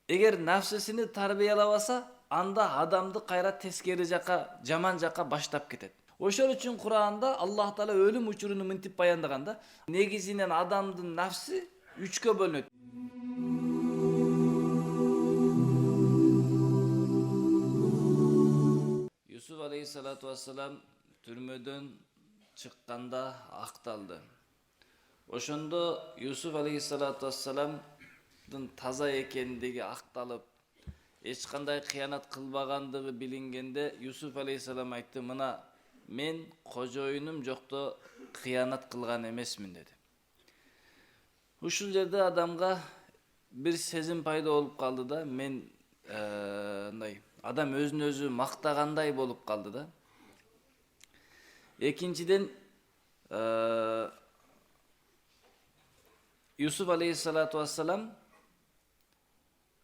Эгер нафсисини тарбиялабаса, анда адамды кайра тескери жака, жаман жака баштап кетет. Ошол үчүн Кур'анда Аллах Таала өлүм учуруну мынтип баяндаганда, негизинен адамдын нафси үчкө бөлүнөт. Yusuf aleyhissalatu vesselam türmödөн çıkkanda aktалды. Ошондо Yusuf aleyhissalatu vesselamдын таза экендиги акталып, эч кандай кыянат кылбагандыгы билингенде Yusuf aleyhissalam айтты: "Мына мен кожоюнум жокто кыянат кылган эмесмин" деди. Ушул жерде адамга бир сезим пайда болуп калды да, мен мындай адам өзүн өзү мактагандай болуп калды да. Экинчиден Yusuf aleyhissalatu vesselam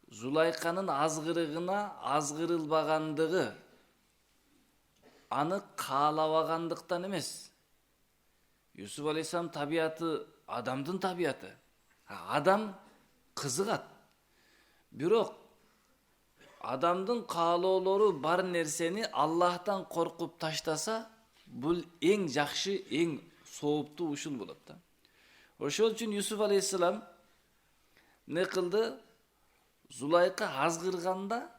Зулайканын азгырыгына азгырылбагандыгы аны каалабагандыктан эмес. Yusuf aleyhissalam табияты адамдын табияты. Адам кызыгат. Бирок адамдын каалоолору бар нерсени Аллахтан коркуп таштаса, бул эң жакшы, эң сооптуу ушул болот да. Ошол үчүн Yusuf aleyhissalam не кылды? Зулайка азгырганда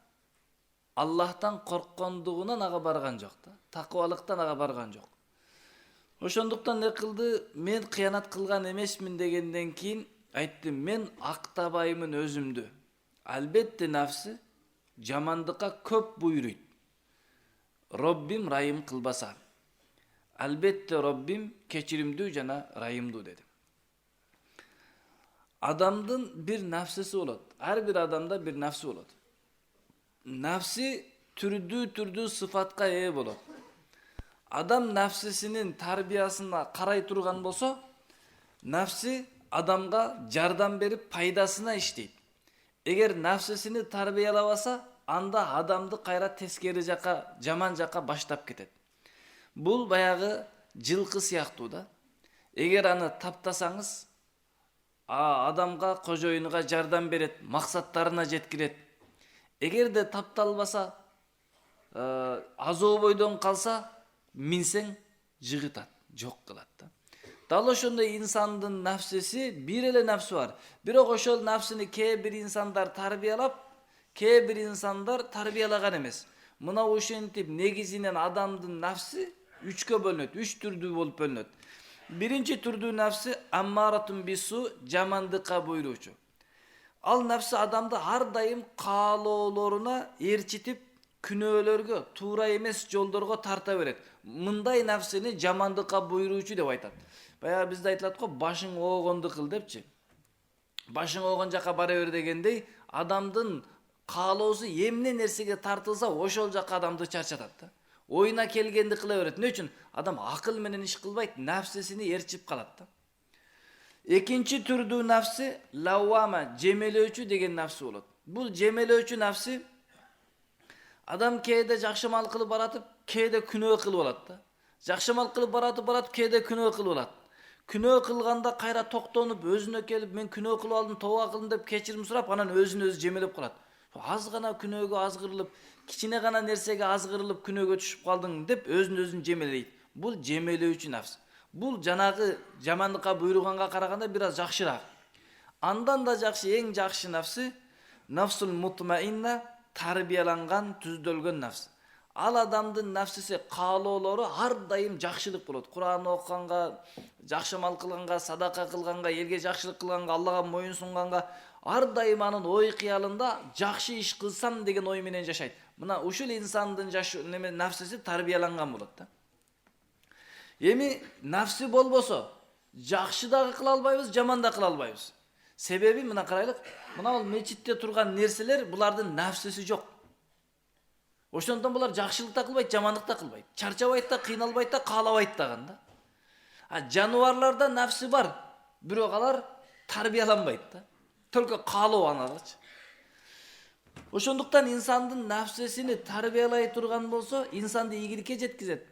Аллахтан корккондугунан ага барган жок да. Такыбалыктан ага барган жок. Ошондуктан не кылды? Мен кыянат кылган эмесмин дегенден кийин айтты: "Мен актабаймын өзүмдү. Албетте нафсы жамандыкка көп буйруйт. Роббим райым кылбаса. Албетте Роббим кечиримдүү жана райымдуу" деди. Адамдын бир нафсisi болот. Ар бир адамда бир нафси болот. Нафси түрдүү сыфатка ээ болот. Адам нафсисинин тарбиясына карай турган болсо, нафси адамга жардам берип пайдасына иштейт. Эгер нафсисини тарбиялабаса, анда адамды кайра тескери жака, жаман жака баштап кетет. Бул баягы жылкы сыяктуу да. Эгер аны таптасаңыз, адамга, кожоюнуга жардам берет, максаттарына жеткирет. Эгерде тапталбаса, азобойдон калса, минсең жыгытат, жок кылат да. Дал ошондой инсандын нафсиси бир эле нафсы бар. Бирок ошол нафсини кээ бир инсандар тарбиялап, кээ бир инсандар тарбиялаган эмес. Мына ошентип негизинен адамдын нафси үчкө бөлүнөт, үч түрдүү болуп бөлүнөт. Биринчи түрдүү нафси аммаратун бису, жамандыкка буйруучу. Ал нафси адамды ар дайым каалоолоруна ээрчитип, күнөөлөргө, туура эмес жолдорго тарта берет. Мындай нафсини жамандыкка буйруучу деп айтат. Баягы бизде айтылат го, башың оогонду кыл депчи. Башың оогон жака бара бер дегендей, адамдын каалоосу эмне нерсеге тартылса, ошол жака адамды чарчатат да. Оюна келгенди кыла берет. Эмне үчүн? Адам акыл менен иш кылбайт, нафсисини ээрчип калат да. Экинчи түрдүү нафси лаввама, жемелөөчү деген нафси болот. Бул жемелөөчү нафси адам кээде жакшы мал кылып баратып, кээде күнөө кылып алат да. Жакшы мал кылып баратып, кээде күнөө кылып алат. Күнөө кылганда кайра токтонуп, өзүнө келип, мен күнөө кылып алдым, тооба кылдым деп кечирим сурап, анан өзүн өзү жемелеп калат. Аз гана күнөөгө азгырылып, кичине гана нерсеге азгырылып күнөөгө түшүп калдың деп өзүн өзүн жемелейт. Бул жемелөөчү нафс. Бул жанагы жамандыкка буйруганга караганда бир аз жакшыраак. Андан да жакшы, эң жакшы нафси нафсул мутмаинна, тарбияланган, түздөлгөн нафс. Ал адамдын нафсиси, каалоолору ар дайым жакшылык болот. Кур'ан окуганга, жакшы мал кылганга, садака кылганга, элге жакшылык кылганга, Аллага моюн сунганга ар дайым анын ой кыялында жакшы иш кылсам деген ой менен жашайт. Мына ушул инсандын нафсиси тарбияланган болот да. Эми нафси болбосо, жакшы дагы кыла албайбыз, жаман да кыла албайбыз. Себеби мына карайлык, мына бул мечитте турган нерселер, булардын нафсиси жок. Ошондон булар жакшылык да кылбайт, жамандык да кылбайт. Чарчабайт да, кыйналбайт да, каалабайт дагы да. Жаныбарларда нафси бар, бирок алар тарбияланбайт да. Только каалоо аналарчы. Ошондуктан инсандын нафсисини тарбиялай турган болсо, инсанды ийгиликке жеткизет.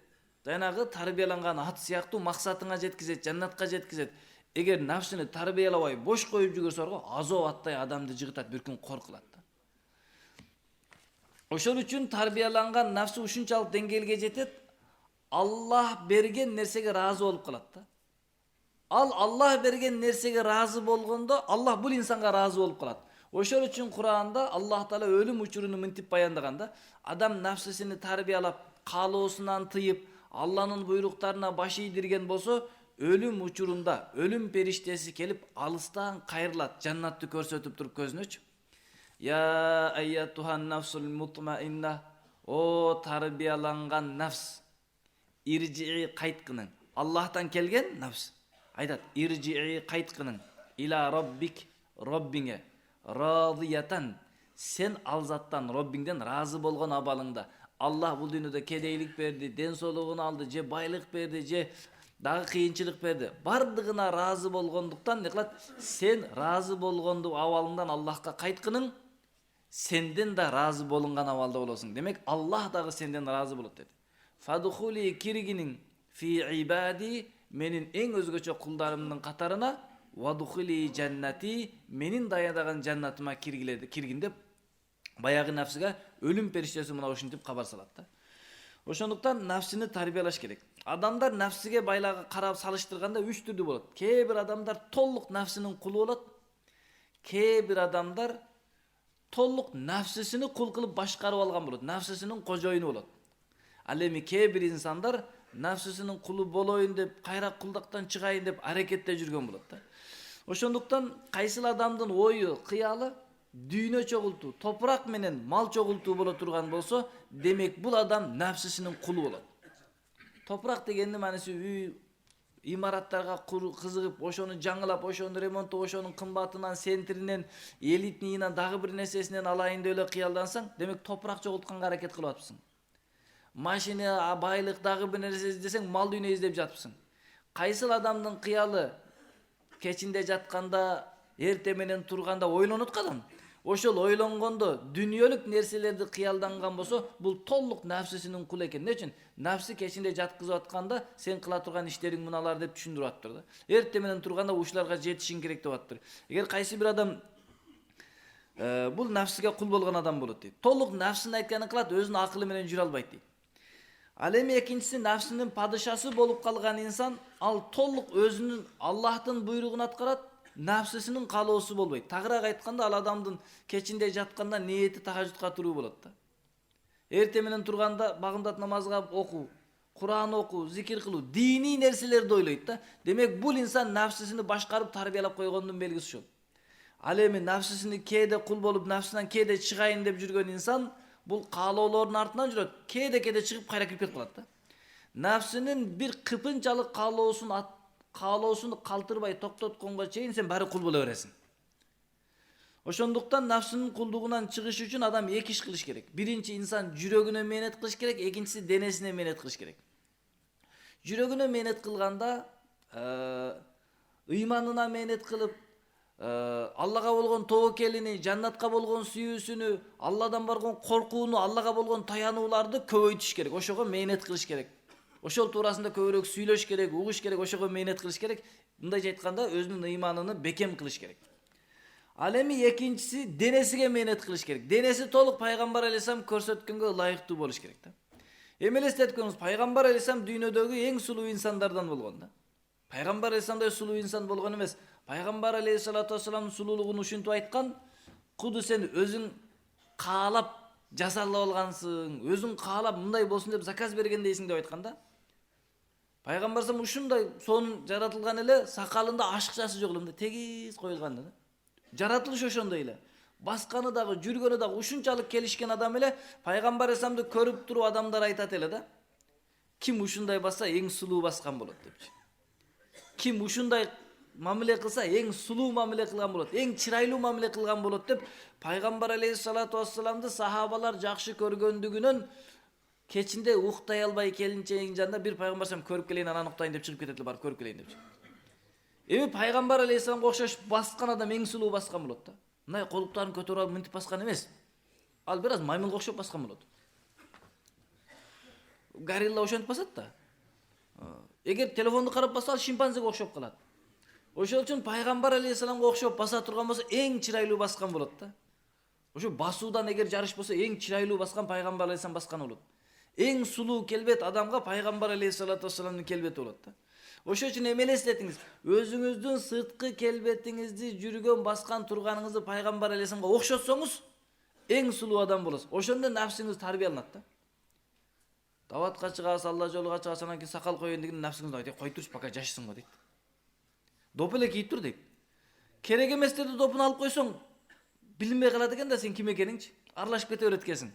Жанагы тарбияланган ат сыяктуу максатыңа жеткизет, жаннатка жеткизет. Эгер нафсини тарбиялабай бош коюп жүргөрсө, азоо аттай адамды жыгытат, бир күн кор кылат да. Ошол үчүн тарбияланган нафсы ушунчалык деңгээлге жетет, Аллах берген нерсеге разы болуп калат да. Ал Аллах берген нерсеге разы болгондо Аллах бул инсанга разы болуп калат. Ошол үчүн Кур'анда Аллах Таала өлүм учуруну мынтип баяндаганда, адам нафсисини тарбиялап, каалоосунан тыйып, Алланын буйруктарына баш ийдирген болсо, өлүм учурунда өлүм периштеси келип алыстан кайрылат, жаннатты көрсөтүп туруп көзүнөчү. Я айятухан нафсул мутмаинна, о тарбияланган нафс, иржии кайткының. Аллахтан келген нафс. Айтат, иржии кайткының. Ила роббик, роббиңе. Радиятан, сен алзаттан, роббиңден разы болгон абалыңда. Аллах бул дүйнөдө кедейлик берди, ден соолугун алды, же байлык берди, же дагы кыйынчылык берди. Бардыгына разы болгондуктан не кылат? Сен разы болгондук абалыңдан Аллахка кайткының, сенден да разы болунган абалда болосуң. Демек, Аллах дагы сенден разы болот деди. Фадхули киргинин фи ибади, менин эң өзгөчө кулдарымдын катарына, вадхули жаннати, менин даядаган жаннатыма киргин деп баягы нафсиге өлүм периштеси мына ушинтип кабар салат да. Ошондуктан нафсини тарбиялаш керек. Адамдар нафсиге байлагы карап салыштырганда 3 түрдүү болот. Кээ бир адамдар толук нафсинин кулу болот. Кээ бир адамдар толук нафсисини кул кылып башкарып алган болот. Нафсисинин кожоюну болот. Ал эми кээ бир инсандар нафсисинин кулу болоюн деп, кайра кулдактан чыгайын деп аракетте жүргөн болот да. Ошондуктан кайсыл адамдын ою, кыялы дүйнө чогултуу, топурак менен мал чогултуу боло турган болсо, демек бул адам нафсисинин кулу болот. Топурак дегендин мааниси үй, имараттарга кызыгып, ошону жаңылап, ошону ремонттоп, ошонун кымбатынан, сентринен, элитнийинен, дагы бир нерсесинен алайын деп эле кыялдансаң, демек топурак чогултканга аракет кылып атпсың. Машина, байлык, дагы бир нерсе издесең, мал дүйнө издеп жатпсың. Кайсыл адамдын кыялы кечинде жатканда, эрте менен турганда ойлонот адам. Ошол ойлонгондо дүйнөлүк нерселерди кыялданган болсо, бул толук нафсисинин кулу экен. Эмне үчүн? Нафси кечинде жаткызып атканда, сен кыла турган иштериң мыналар деп түшүндүрүп атыптыр да. Эрте менен турганда ушуларга жетишиң керек деп атыптыр. Эгер кайсы бир адам бул нафсиге кул болгон адам болот дейт. Толук нафсинин айтканын кылат, өзүнүн акылы менен жүрө албайт дейт. Ал эми экинчиси нафсинин падышасы болуп калган инсан, ал толук өзүнүн Аллахтын буйругун аткарат, нафсисинин каалоосу болбойт. Тагыраак айтканда, ал адамдын кечинде жатканда ниети тахажжудка туруу болот да. Эрте менен турганда багымдат намазга окуу, Кур'ан окуу, зикир кылуу, диний нерселерди ойлойт да. Демек, бул инсан нафсисини башкарып тарбиялап койгондун белгиси ушул. Ал эми нафсисини кээде кул болуп, нафсинен кээде чыгайын деп жүргөн инсан, бул каалоолордун артынан жүрөт. Кээде чыгып кайра кирип кетип калат да. Нафсинин бир кыпынчалык каалоосун калтырбай токтотконго чейин сен баары кул боло бересиң. Ошондуктан нафсинин кулдугунан чыгыш үчүн адам эки иш кылыш керек. Биринчи, инсан жүрөгүнө мээнет кылыш керек, экинчиси денесине мээнет кылыш керек. Жүрөгүнө мээнет кылганда ыйманына мээнет кылып, Аллага болгон тобокелини, жаннатка болгон сүйүүсүнү, Алладан барган коркууну, Аллага болгон таянууларды көбөйтүш керек. Ошого мээнет кылыш керек. Ошол туурасында көбүрөөк сүйлөш керек, угуш керек, ошого мээнет кылыш керек. Мындайча айтканда, өзүнүн ыйманын бекем кылыш керек. Ал эми экинчиси, денесиге мээнет кылыш керек. Денеси толук пайгамбар алейхиссалам көрсөткөнгө ылайыктуу болуш керек да. Эми элестеткөнүз, пайгамбар алейхиссалам дүйнөдөгү эң сулуу инсандардан болгон да. Пайгамбар алейхиссаламдай сулуу инсан болгон эмес. Пайгамбар алейхиссалату вассаламдын сулуулугун ушинтип айткан, куду сен өзүң каалап жасалып алгансың, өзүң каалап мындай болсун деп заказ бергендейсиң деп айткан да. Пайгамбар салам ушундай сонун жаратылган эле, сакалында ашыкчасы жок эле, тегиз коюлган да. Жаратылыш ошондой эле. Басканы дагы, жүргөнү дагы ушунчалык келишкен адам эле, пайгамбар алейхиссаламды көрүп туруп адамдар айтат эле да. Ким ушундай баса эң сулуу баскан болот депчи. Ким ушундай мамиле кылса эң сулуу мамиле кылган болот, эң чырайлуу мамиле кылган болот деп пайгамбар алейхиссалату вассаламды сахабалар жакшы көргөндүгүнөн кечинде уктай албай келинчегинин жанында бир пайгамбар салам көрүп келейин, анан уктайын деп чыгып кетет эле, барып көрүп келейин депчи. Эми пайгамбар алейхиссаламга окшош баскан адам эң сулуу баскан болот да. Мындай колуктарын көтөрүп алып мынтип баскан эмес. Ал бир аз маймылга окшоп баскан болот. Горилла ошентип басат да. Эгер телефонду карап баса, ал шимпанзеге окшоп калат. Ошол үчүн пайгамбар алейхиссаламга окшоп баса турган болсо эң чырайлуу баскан болот да. Ошо басуудан эгер жарыш болсо эң чырайлуу баскан пайгамбар алейхисалам баскан болот. Эң сулуу келбет адамга пайгамбар алейхиссалату вассаламдын келбети болот да. Ошо үчүн эме элестетиңиз, өзүңүздүн сырткы келбетиңизди, жүргөн баскан турганыңызды пайгамбар алейхисаламга окшотсоңуз, эң сулуу адам болосуз. Ошондо нафсиңиз тарбияланат да. Даватка чыгасыз, Алла жолуга чыгасыз, анан кийин сакал коеюн дегенде нафсиңиз айтат, кой турчу, пока жашсың го дейт. Доп эле кийип тур дейт. Керек эместерди допун алып койсоң, билинбей калат экен да сен ким экениңчи. Аралашып кете берет экенсиң.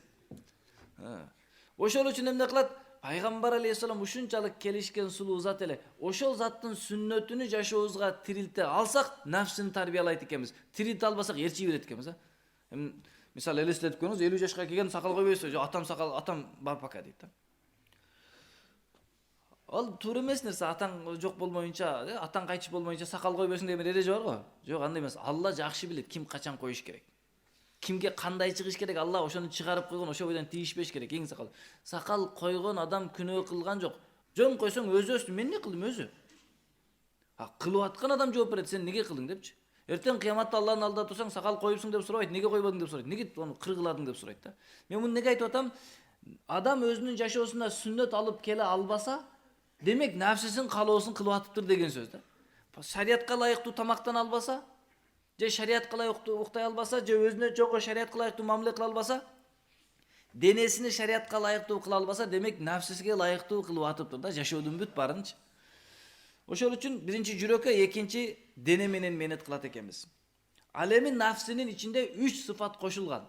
Ошол үчүн эмне кылат? Пайгамбар алейхисалам ушунчалык келишкен сулуу зат эле. Ошол заттын сүннөтүнү жашообузга тирилте алсак, нафсини тарбиялайт экенбиз. Тирилте албасак ээрчи берет экенбиз, Мисалы элестетип көрүңүз, 50 жашка келген сакал койбойсуз, атам бар пока дейт да. Ал туура эмес нерсе, атаң жок болмоюнча, атаң кайтыш болмоюнча сакал койбойсуң деген эреже бар го. Жок, андай эмес. Алла жакшы билет ким качан коюш керек. Кимге кандай чыгыш керек, Алла ошону чыгарып койгон, ошо бойдон тийишпеш керек. Эң сакал. Сакал койгон адам күнөө кылган жок. Жөн койсоң өзү, мен эмне кылдым өзү? Кылып аткан адам жооп берет, сен неге кылдың депчи. Эртең кыяматта Алланын алдында турсаң, сакал коюпсуң деп сурабайт, неге койбодуң деп сурайт, неге аны кыргыладың деп сурайт да. Мен муну неге айтып атам? Адам өзүнүн жашоосунда сүннөт алып келе албаса, демек нафсисин калоосун кылып атыптыр деген сөз да. Шариатка ылайыктуу тамактана албаса, же шариатка ылайыктуу уктай албаса, же өзүнө жoko шариатка ылайыктуу мамиле кыла албаса, денесини шариатка ылайыктуу кыла албаса, демек нафсисиге ылайыктуу кылып атыптыр да, жашоодун бүт барынчы. Ошол үчүн биринчи жүрөккө, экинчи дене менен менет кылат экенбиз. Ал эми нафсинин ичинде 3 сыфат кошулган.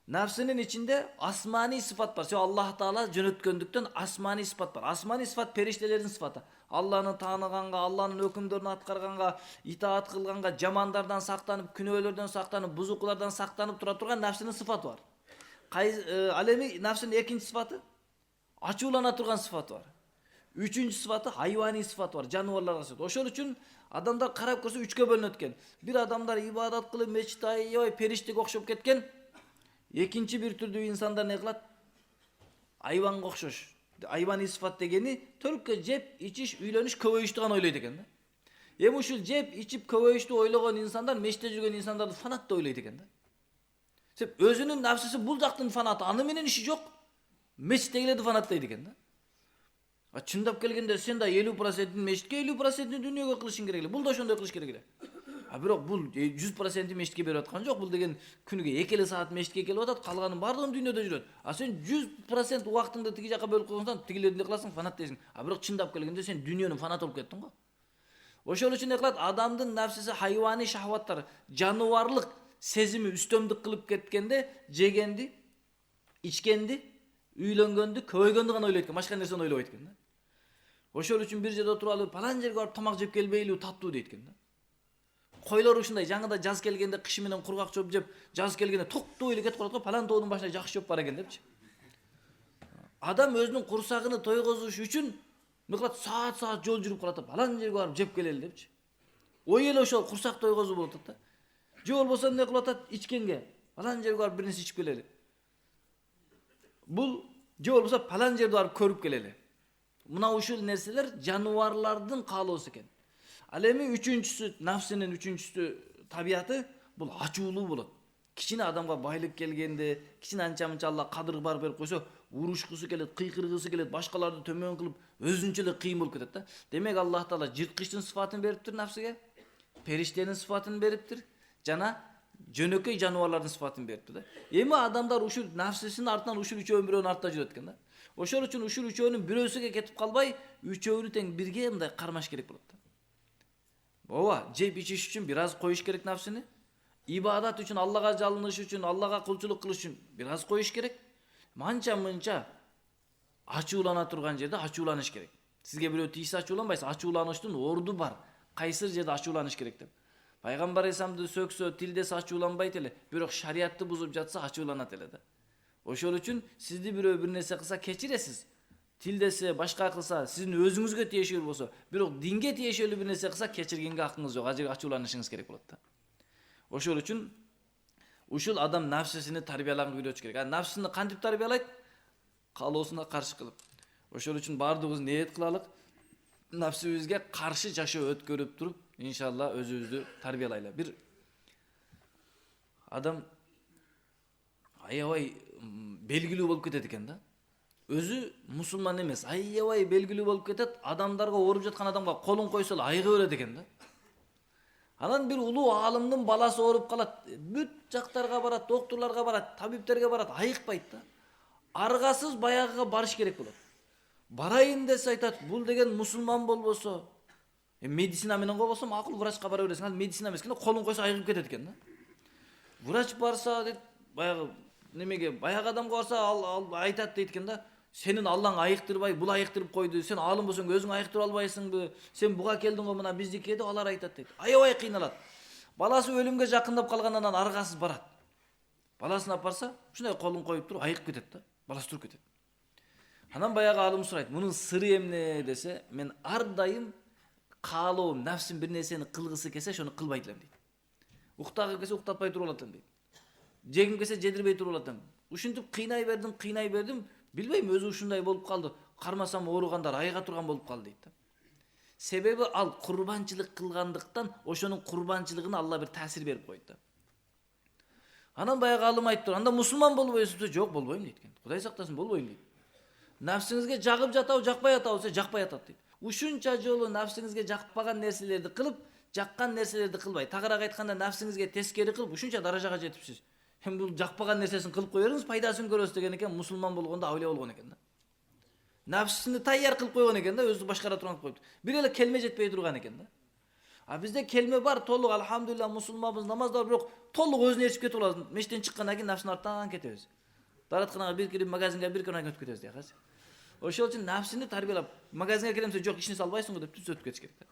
Нафсинин ичинде асмани сыфат бар. Аллах Таала жөнөткөндүктөн асмани сыфат бар. Асмани сыфат периштелердин сыфаты. Алланы тааныганга, Алланын өкүмдөрүн аткарганга, итаат кылганга, жамандардан сактанып, күнөөлөрдөн сактанып, бузукулардан сактанып тура турган нафсинин сыфаты бар. Ал эми нафсинин экинчи сыфаты ачуулана турган сыфаты бар. Үчүнчү сыфаты хайвани сыфаты бар, жаныбарларга окшойт. Ошол үчүн адамдар карап көрсө 3кө бөлүнөт экен. Бир адамдар ибадат кылып, мечитте аябай периштеге окшоп кеткен. Экинчи бир түрдүү инсандар не кылат? Айванга окшош. Айвани сыфат дегени только жеп, ичиш, үйлөнүш, көбөйүштү гана ойлойт экен да. Эми ушул жеп, ичип, көбөйүштү ойлогон инсандар мечитте жүргөн инсандарды фанат деп ойлойт экен да. Сеп өзүнүн нафсиси бул жактын фанаты, аны менен иши жок. Мечиттегилерди фанаттайт экен да. Чындап келгенде сен да 50% мечитке, 50% дүйнөгө кылышың керек эле. Бул да ошондой кылыш керек эле. Бирок бул 100% мечитке берип аткан жок. Бул деген күнүгө 2 саат мечитке келип атат, калганын баардыгын дүйнөдө жүрөт. Сен 100% убактыңды тиги жака бөлүп койгонсоң, тигилерди эмне кыласың? Фанат дейсиң. Бирок чындап келгенде сен дүйнөнүн фанаты болуп кеттиң го. Ошол үчүн кылат? Адамдын нафсиси хайвани шахваттар, жаныбарлык сезими үстөмдүк кылып кеткенде, жегенди, ичкенди, үйлөнгөндү, көбөйгөндү гана ойлойт экен, башка нерсени ойлобойт экен да. Ошол үчүн бир жерде туруп алып, палан жерге барып тамак жеп келбейлүү, таттуу дейт экен да. Койлор ушундай, жаңыда жаз келгенде кышы менен кургак жоп жеп, жаз келгенде токтой эле кетип калат го, палан тоонун башына жакшы жоп бар экен депчи. Адам өзүнүн курсагын тойгозуш үчүн эмне кылат? Саат жол жүрүп калат, палан жерге барып жеп келели депчи. Ой эле ошол курсак тойгозуу болуп атат да. Же болбосо эмне кылып атат? Ичкенге, палан жерге барып бир нерсе ичип келели. Бул же болбосо палан жерди барып көрүп келели. Мына ушул нерселер жаныбарлардын каалоосу экен. Ал эми үчүнчүсү, нафсинин үчүнчүсү табияты бул ачуулуу болот. Кичине адамга байлык келгенде, кичине анча-мынча Алла кадыр бар берип койсо, урушкусу келет, кыйкыргысы келет, башкаларды төмөн кылып, өзүнчө эле кыйын болуп кетет да. Демек Аллах Таала жырткычтын сыфатын бериптир нафсиге, периштенин сыфатын бериптир, жана жөнөкөй жаныбарлардын сыфатын бериптир да. Эми адамдар ушул нафсисинин артынан ушул үчөөнүн бирөөнүн артында жүрөт экен да. Ошол үчүн ушул үчөөнүн бирөөсүгө кетип калбай, үчөөнү тең бирге мындай кармаш керек болот да. Ооба, жеп ичиш үчүн бир аз коюш керек нафсини. Ибадат үчүн, Аллага жалыныш үчүн, Аллага кулчулук кылыш үчүн бир аз коюш керек. Манча-мынча ачуулана турган жерде ачууланыш керек. Сизге бирөө тийсе ачууланбайсыз, ачууланыштын орду бар. Кайсыр жерде ачууланыш керек деп. Пайгамбар эсамды сөксө, тилдесе ачууланбайт эле, бирок шариатты бузуп жатса ачууланат эле да. Ошол үчүн сизди бирөө бир нерсе кылса кечиресиз. Тилдесе, башка кылса, сиздин өзүңүзгө тиешелүү болсо, бирок динге тиешелүү бир нерсе кылса кечиргенге акыңыз жок, ажыр ачууланышыңыз керек болот да. Ошол үчүн ушул адам нафсисини тарбиялаганга үйрөтүш керек. Нафсисини кантип тарбиялайт? Каалоосуна каршы кылып. Ошол үчүн баардыгыбыз ниет кылалык. Нафсибизге каршы жашоо өткөрүп туруп, иншалла өзүбүздү тарбиялайлы. Бир адам аябай белгилүү болуп кетет экен да. Өзү мусулман эмес, аябай белгилүү болуп кетет. Адамдарга ооруп жаткан адамга колун койсо эле айыга берет экен да. Анан бир улуу аалымдын баласы ооруп калат. Бүт жактарга барат, доктурларга барат, табиптерге барат, айыкпайт да. Аргасыз баягыга барыш керек болот. Барайын десе айтат, бул деген мусулман болбосо, медицина менен болбосо макул врачка бара бересиң. Ал медицина эмес экен, колун койсо айыгып кетет экен да. Врач барса дейт, баягы немеге, баягы адамга барса ал айтат дейт экен да. Сенин Аллаң айыктырбай, бул айыктырып койду. Сен аалым болсоң өзүң айыктыра албайсыңбы? Сен буга келдиң го, мына биздики деп алар айтат дейт. Аябай кыйналат. Баласы өлүмгө жакындап калгандан аргасыз барат. Баласын алып барса, ушундай колун коюп туруп айыгып кетет да. Баласы туруп кетет. Анан баягы аалым сурайт, мунун сыры эмне десе, мен ар дайым каалоом, нафсим бир нерсени кылгысы келсе, ошону кылбайт элем дейт. Уктагы келсе уктатпай туруп алат элем дейт. Жегим келсе жедирбей туруп алат элем. Ушинтип кыйнай бердим, билбейм, өзү ушундай болуп калды. Кармасам ооругандар айыга турган болуп калды дейт да. Себеби ал курбанчылык кылгандыктан ошонун курбанчылыгына Алла бир таасир берип койт да. Анан баягы аалым айтты, анда мусулман болбойсузбу? Жок, болбойм дейт экен. Кудай сактасын, болбойм дейт. Нафсиңизге жагып жатабы, жакпай атабы? Жакпай атат дейт. Ушунча жолу нафсиңизге жакпаган нерселерди кылып, жаккан нерселерди кылбай, тагыраак айтканда нафсиңизге тескери кылып, ушунча даражага жетипсиз. Эми бул жакпаган нерсесин кылып кое бериңиз, пайдасын көрөсүз деген экен, мусулман болгондо авлия болгон экен да. Нафсини таяр кылып койгон экен да, өзү башкара турган кылып койду. Бир эле келме жетпей турган экен да. А бизде келме бар, толук алхамдулилла мусулманбыз, намаз да бар, бирок толук өзүнө эришип кетип алабыз. Мештен чыккандан кийин нафсинин артынан кетебиз. Дааратканага бир кирип, магазинге бир кирип өтүп кетебиз дейкачы. Ошол үчүн нафсини тарбиялап, магазинге киремсе, жок, ишине салбайсың го деп түз өтүп кетиш керек да.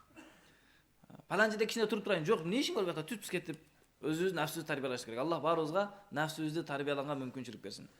Палан жерде кичине туруп турайын, жок, эмне ишиң бар бuyакта, түз кетип өзүбүздүн нафсибизди тарбиялаш керек. Аллах баарыбызга нафсибизди тарбиялаганга мүмкүнчүлүк берсин.